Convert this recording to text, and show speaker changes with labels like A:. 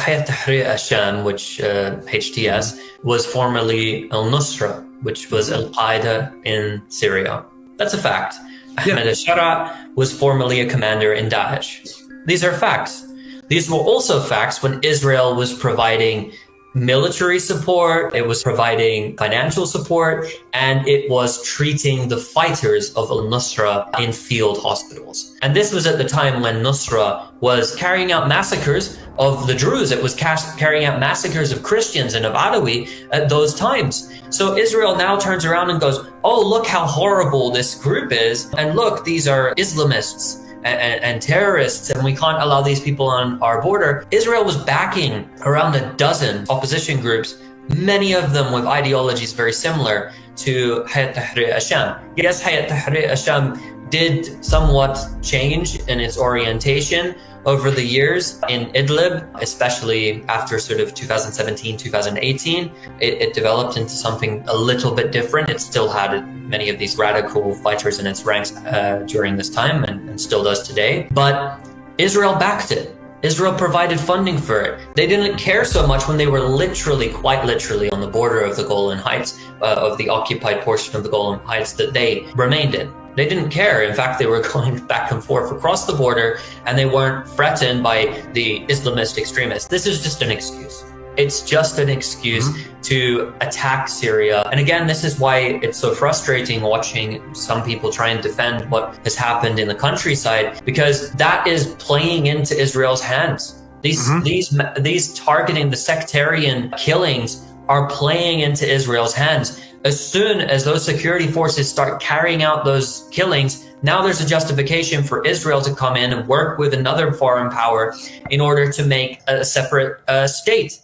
A: Hayat Tahrir al-Sham, which HTS, was formerly al-Nusra, which was al-Qaeda in Syria. That's a fact. Ahmed al-Shara was formerly a commander in Daesh. These are facts. These were also facts when Israel was providing military support, it was providing financial support, and it was treating the fighters of al-Nusra in field hospitals. And this was at the time when Nusra was carrying out massacres of the Druze. It was carrying out massacres of Christians and of Adawi at those times. So Israel now turns around and goes, oh, look how horrible this group is. And look, these are Islamists and terrorists, and we can't allow these people on our border. Israel was backing around a dozen opposition groups, many of them with ideologies very similar to Hayat Tahrir al-Sham. Yes, Hayat Tahrir al-Sham did somewhat change in its orientation over the years in Idlib, especially after sort of 2017, 2018. It developed into something a little bit different. It still had many of these radical fighters in its ranks during this time and still does today. But Israel backed it. Israel provided funding for it. They didn't care so much when they were literally, quite literally, on the border of the Golan Heights, of the occupied portion of the Golan Heights that they remained in. They didn't care. In fact, they were going back and forth across the border, and they weren't threatened by the Islamist extremists. This is just an excuse. It's just an excuse to attack Syria. And again, this is why it's so frustrating watching some people try and defend what has happened in the countryside, because that is playing into Israel's hands. These targeting the sectarian killings are playing into Israel's hands. As soon as those security forces start carrying out those killings, now there's a justification for Israel to come in and work with another foreign power in order to make a separate state.